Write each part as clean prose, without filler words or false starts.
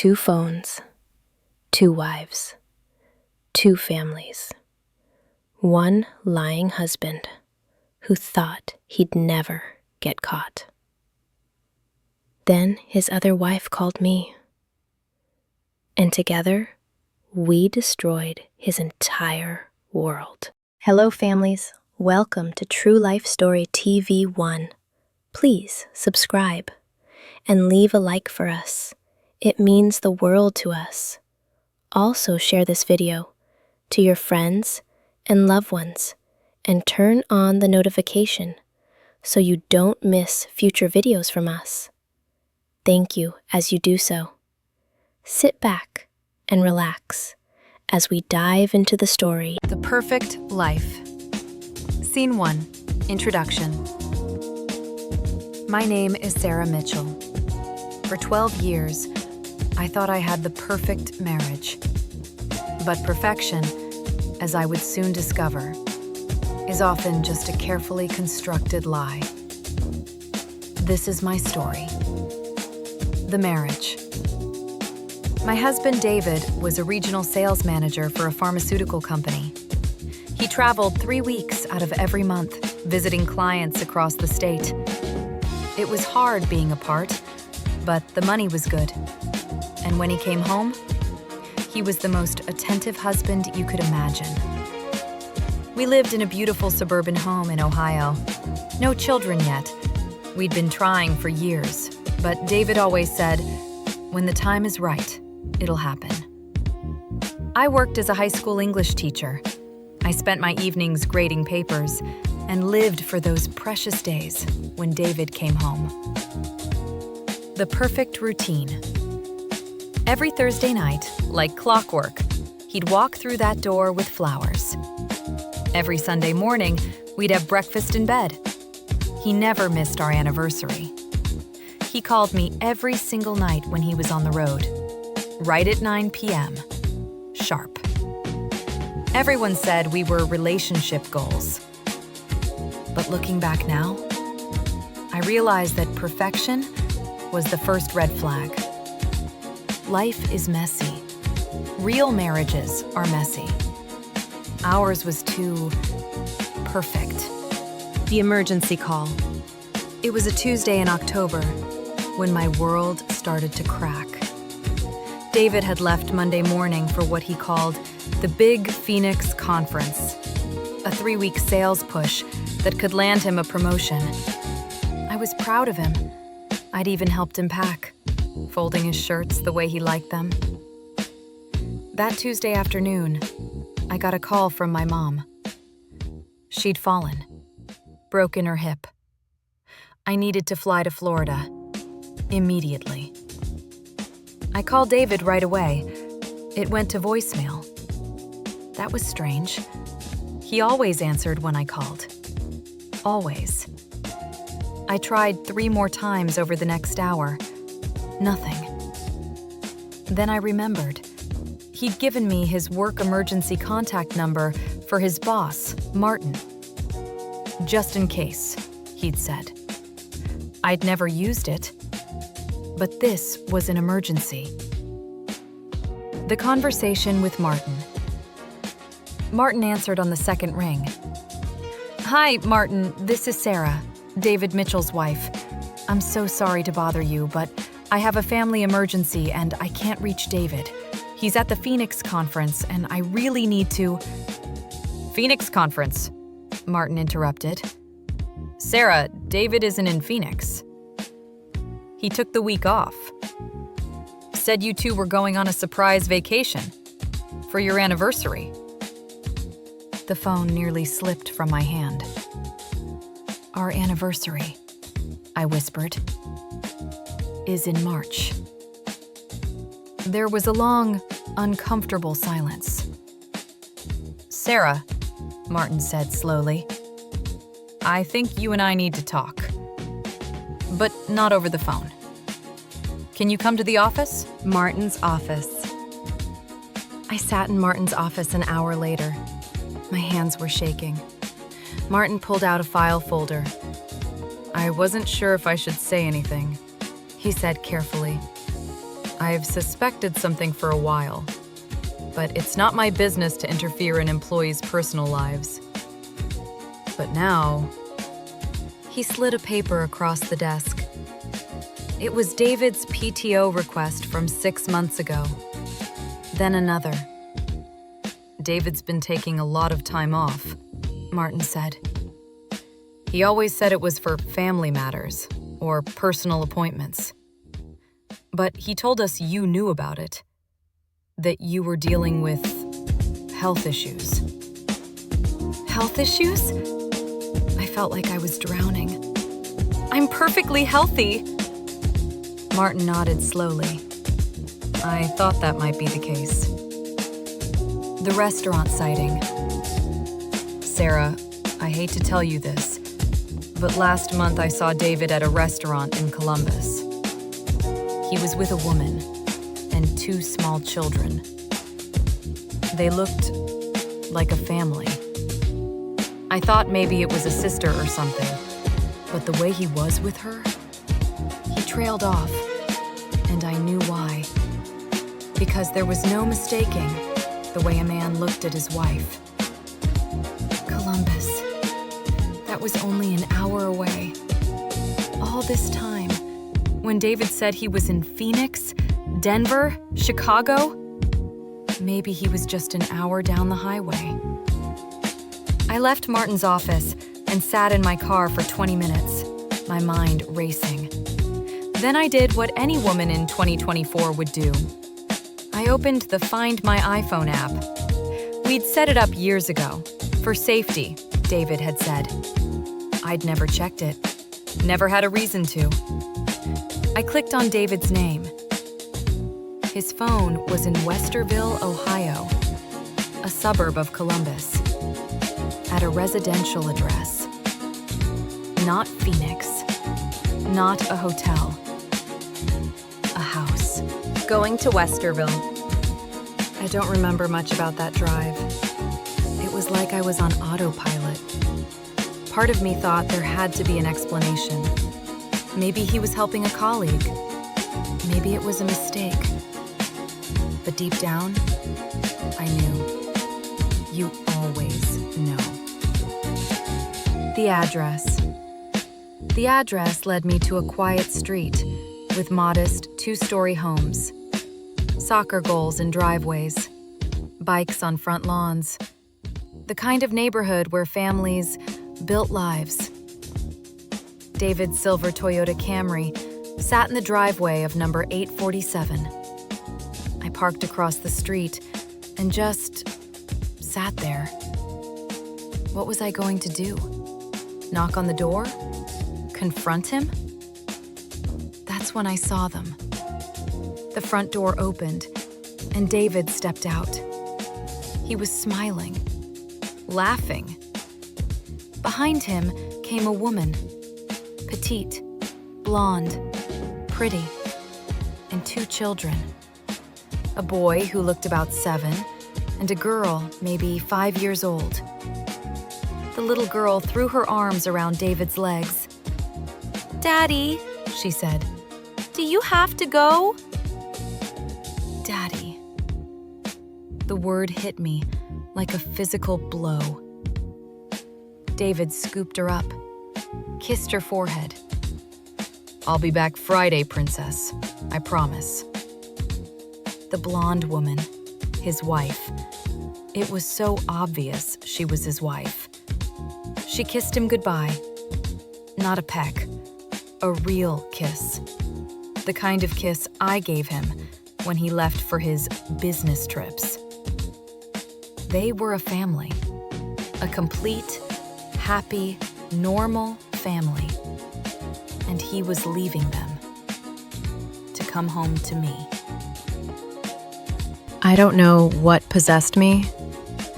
2 phones, 2 wives, 2 families, 1 lying husband who thought he'd never get caught. Then his other wife called me, and together we destroyed his entire world. Hello, families. Welcome to True Life Story TV 1. Please subscribe and leave a like for us. It means the world to us. Also share this video to your friends and loved ones and turn on the notification so you don't miss future videos from us. Thank you as you do so. Sit back and relax as we dive into the story. The Perfect Life. Scene 1. Introduction. My name is Sarah Mitchell. For 12 years, I thought I had the perfect marriage. But perfection, as I would soon discover, is often just a carefully constructed lie. This is my story. The marriage. My husband David was a regional sales manager for a pharmaceutical company. He traveled 3 weeks out of every month, visiting clients across the state. It was hard being apart, but the money was good. And when he came home, he was the most attentive husband you could imagine. We lived in a beautiful suburban home in Ohio. No children yet. We'd been trying for years, but David always said, "When the time is right, it'll happen." I worked as a high school English teacher. I spent my evenings grading papers and lived for those precious days when David came home. The perfect routine. Every Thursday night, like clockwork, he'd walk through that door with flowers. Every Sunday morning, we'd have breakfast in bed. He never missed our anniversary. He called me every single night when he was on the road, right at 9 p.m., sharp. Everyone said we were relationship goals. But looking back now, I realized that perfection was the first red flag. Life is messy. Real marriages are messy. Ours was too perfect. The emergency call. It was a Tuesday in October when my world started to crack. David had left Monday morning for what he called the Big Phoenix Conference, a 3-week sales push that could land him a promotion. I was proud of him. I'd even helped him pack, folding his shirts the way he liked them. That Tuesday afternoon, I got a call from my mom. She'd fallen, broken her hip. I needed to fly to Florida, immediately. I called David right away. It went to voicemail. That was strange. He always answered when I called. Always. I tried 3 more times over the next hour. Nothing. Then I remembered. He'd given me his work emergency contact number for his boss, Martin. Just in case, he'd said. I'd never used it, but this was an emergency. The conversation with Martin. Martin answered on the second ring. "Hi, Martin, this is Sarah, David Mitchell's wife. I'm so sorry to bother you, but I have a family emergency and I can't reach David. He's at the Phoenix Conference and I really need to—" "Phoenix Conference?" Martin interrupted. "Sarah, David isn't in Phoenix. He took the week off. Said you two were going on a surprise vacation for your anniversary." The phone nearly slipped from my hand. "Our anniversary," I whispered, "is in March." There was a long, uncomfortable silence. "Sarah," Martin said slowly, "I think you and I need to talk. But not over the phone. Can you come to the office?" Martin's office. I sat in Martin's office an hour later. My hands were shaking. Martin pulled out a file folder. "I wasn't sure if I should say anything," he said carefully. I've suspected something for a while, but it's not my business to interfere in employees' personal lives. But now, he slid a paper across the desk. It was David's PTO request from 6 months ago. Then another. David's been taking a lot of time off, Martin said. He always said it was for family matters or personal appointments. But he told us you knew about it, that you were dealing with health issues. Health issues? I felt like I was drowning. I'm perfectly healthy. Martin nodded slowly. I thought that might be the case. The restaurant sighting. Sarah, I hate to tell you this, but last month I saw David at a restaurant in Columbus. He was with a woman and 2 small children. They looked like a family. I thought maybe it was a sister or something, but the way he was with her, he trailed off, and I knew why. Because there was no mistaking the way a man looked at his wife. Columbus. That was only an hour away. All this time, when David said he was in Phoenix, Denver, Chicago, maybe he was just an hour down the highway. I left Martin's office and sat in my car for 20 minutes, my mind racing. Then I did what any woman in 2024 would do. I opened the Find My iPhone app. We'd set it up years ago, for safety, David had said. I'd never checked it, never had a reason to. I clicked on David's name. His phone was in Westerville, Ohio, a suburb of Columbus, at a residential address. Not Phoenix, not a hotel, a house. Going to Westerville. I don't remember much about that drive. It was like I was on autopilot. Part of me thought there had to be an explanation. Maybe he was helping a colleague. Maybe it was a mistake. But deep down, I knew. You always know. The address. The address led me to a quiet street with modest 2-story homes, soccer goals in driveways, bikes on front lawns, the kind of neighborhood where families built lives. David's silver Toyota Camry sat in the driveway of number 847. I parked across the street and just sat there. What was I going to do? Knock on the door? Confront him? That's when I saw them. The front door opened, and David stepped out. He was smiling, laughing. Behind him came a woman, petite, blonde, pretty, and 2 children. A boy who looked about 7, and a girl maybe 5 years old. The little girl threw her arms around David's legs. "Daddy," she said, "do you have to go?" Daddy. The word hit me like a physical blow. David scooped her up, kissed her forehead. "I'll be back Friday, princess. I promise." The blonde woman, his wife. It was so obvious she was his wife. She kissed him goodbye. Not a peck, a real kiss. The kind of kiss I gave him when he left for his business trips. They were a family, a complete, happy, normal family. And he was leaving them to come home to me. I don't know what possessed me,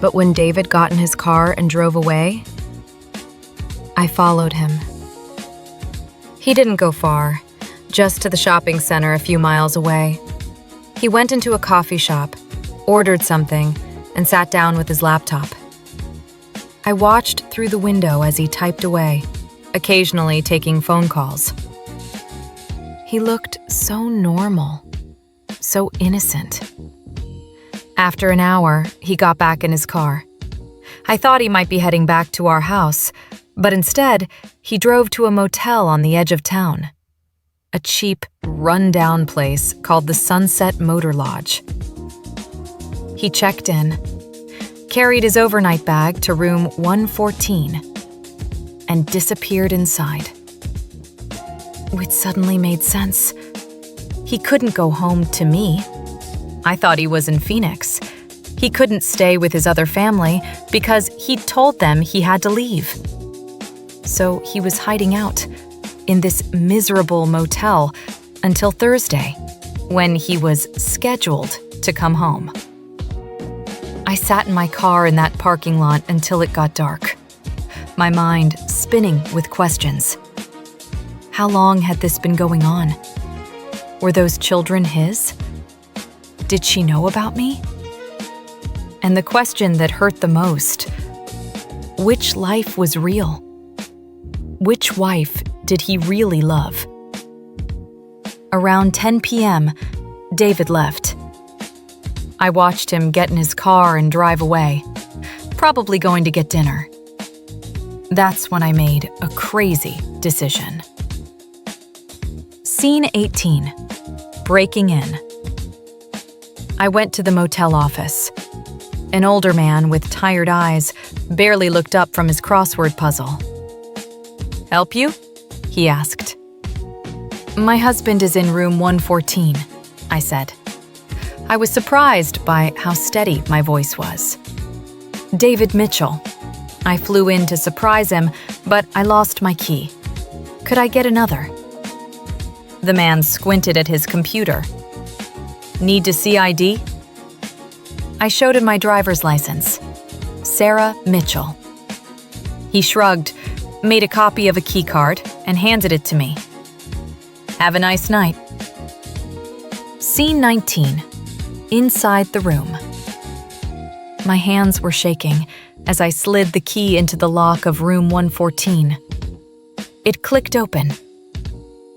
but when David got in his car and drove away, I followed him. He didn't go far, just to the shopping center a few miles away. He went into a coffee shop, ordered something, and sat down with his laptop. I watched through the window as he typed away, occasionally taking phone calls. He looked so normal, so innocent. After an hour, he got back in his car. I thought he might be heading back to our house, but instead, he drove to a motel on the edge of town. A cheap, run-down place called the Sunset Motor Lodge. He checked in, carried his overnight bag to room 114, and disappeared inside. It suddenly made sense. He couldn't go home to me. I thought he was in Phoenix. He couldn't stay with his other family because he'd told them he had to leave. So he was hiding out in this miserable motel until Thursday, when he was scheduled to come home. I sat in my car in that parking lot until it got dark, my mind spinning with questions. How long had this been going on? Were those children his? Did she know about me? And the question that hurt the most, which life was real? Which wife did he really love? Around 10 p.m., David left. I watched him get in his car and drive away, probably going to get dinner. That's when I made a crazy decision. Scene 18. Breaking in. I went to the motel office. An older man with tired eyes barely looked up from his crossword puzzle. "Help you?" he asked. "My husband is in room 114, I said. I was surprised by how steady my voice was. "David Mitchell. I flew in to surprise him, but I lost my key. Could I get another?" The man squinted at his computer. "Need to see ID?" I showed him my driver's license. Sarah Mitchell. He shrugged, made a copy of a key card, and handed it to me. "Have a nice night." Scene 19. Inside the room. My hands were shaking as I slid the key into the lock of room 114. It clicked open.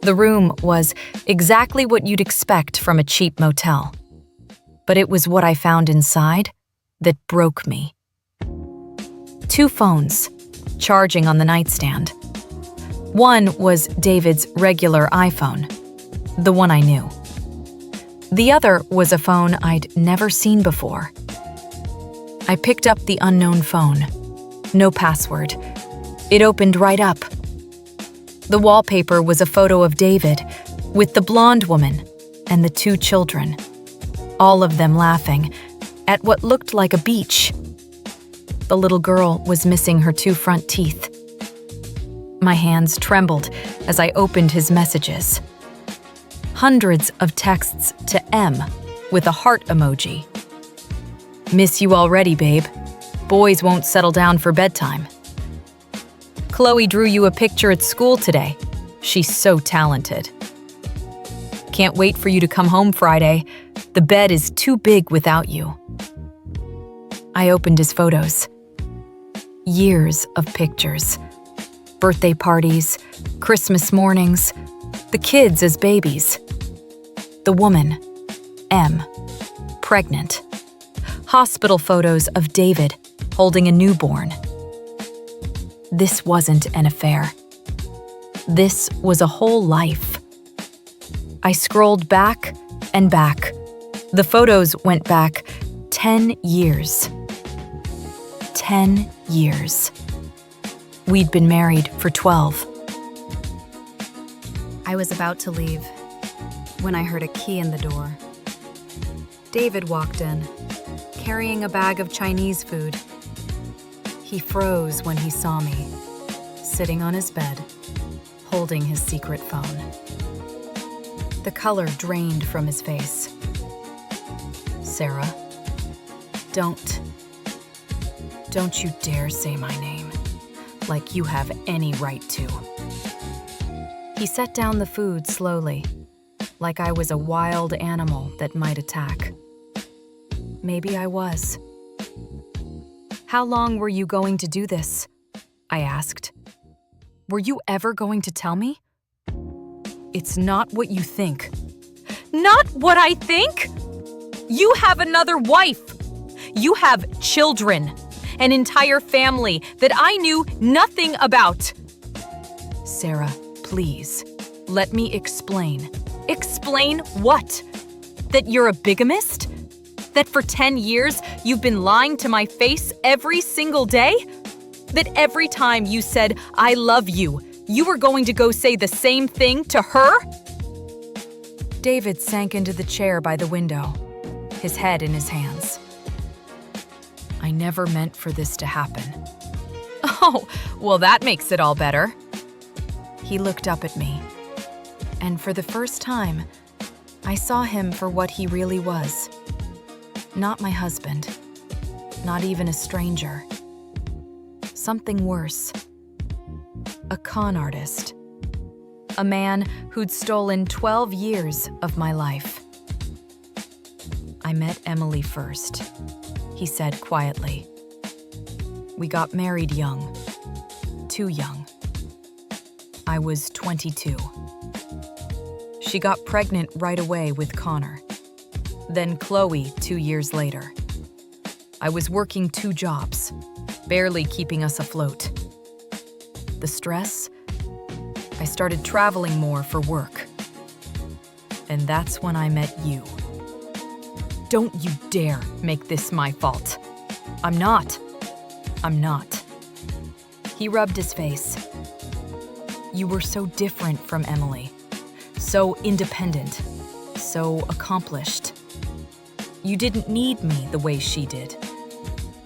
The room was exactly what you'd expect from a cheap motel. But it was what I found inside that broke me. 2 phones, charging on the nightstand. One was David's regular iPhone, the one I knew. The other was a phone I'd never seen before. I picked up the unknown phone. No password. It opened right up. The wallpaper was a photo of David with the blonde woman and the 2 children, all of them laughing at what looked like a beach. The little girl was missing her 2 front teeth. My hands trembled as I opened his messages. Hundreds of texts to M with a heart emoji. "Miss you already, babe. Boys won't settle down for bedtime. Chloe drew you a picture at school today. She's so talented. Can't wait for you to come home Friday. The bed is too big without you." I opened his photos. Years of pictures. Birthday parties, Christmas mornings, the kids as babies. The woman, M, pregnant. Hospital photos of David holding a newborn. This wasn't an affair. This was a whole life. I scrolled back and back. The photos went back 10 years. 10 years. We'd been married for 12. I was about to leave when I heard a key in the door. David walked in, carrying a bag of Chinese food. He froze when he saw me, sitting on his bed, holding his secret phone. The color drained from his face. "Sarah, don't you dare say my name, like you have any right to." He set down the food slowly, like I was a wild animal that might attack. Maybe I was. "How long were you going to do this?" I asked. "Were you ever going to tell me?" "It's not what you think. Not what I think. You have another wife. You have children, an entire family that I knew nothing about. Sarah, please, let me explain. Explain what? That you're a bigamist? That for 10 years you've been lying to my face every single day? That every time you said, I love you, you were going to go say the same thing to her? David sank into the chair by the window, his head in his hands. I never meant for this to happen. Oh, well, that makes it all better. He looked up at me, and for the first time, I saw him for what he really was. Not my husband, not even a stranger. Something worse. A con artist. A man who'd stolen 12 years of my life. I met Emily first, he said quietly. We got married young. Too young. I was 22. She got pregnant right away with Connor. Then Chloe 2 years later. I was working 2 jobs, barely keeping us afloat. The stress? I started traveling more for work. And that's when I met you. Don't you dare make this my fault. I'm not. He rubbed his face. You were so different from Emily. So independent. So accomplished. You didn't need me the way she did.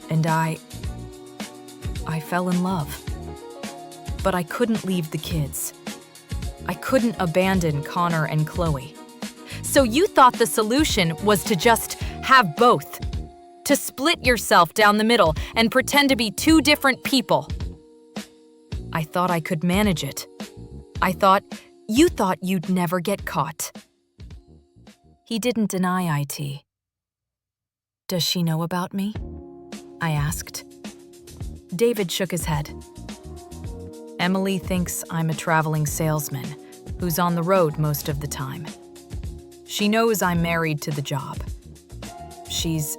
And I fell in love. But I couldn't leave the kids. I couldn't abandon Connor and Chloe. So you thought the solution was to just have both? To split yourself down the middle and pretend to be 2 different people? I thought I could manage it. You thought you'd never get caught. He didn't deny IT. Does she know about me? I asked. David shook his head. Emily thinks I'm a traveling salesman who's on the road most of the time. She knows I'm married to the job. She's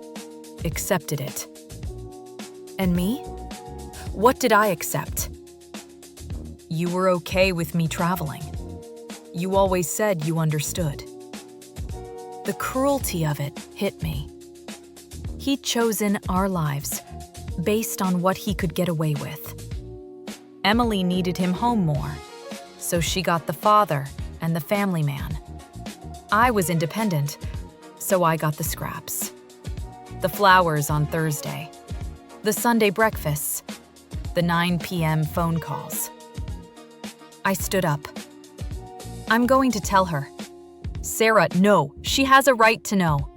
accepted it. And me? What did I accept? You were okay with me traveling. You always said you understood. The cruelty of it hit me. He'd chosen our lives based on what he could get away with. Emily needed him home more, so she got the father and the family man. I was independent, so I got the scraps. The flowers on Thursday, the Sunday breakfasts, the 9 p.m. phone calls. I stood up. I'm going to tell her. Sarah, no, she has a right to know.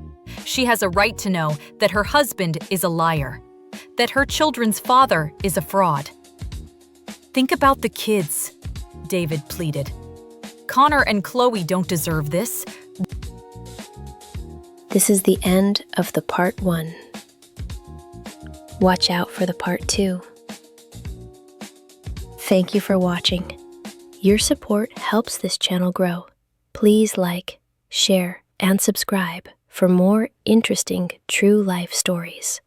She has a right to know that her husband is a liar, that her children's father is a fraud. Think about the kids, David pleaded. Connor and Chloe don't deserve this. This is the end of the part 1. Watch out for the part 2. Thank you for watching. Your support helps this channel grow. Please like, share, and subscribe for more interesting true life stories.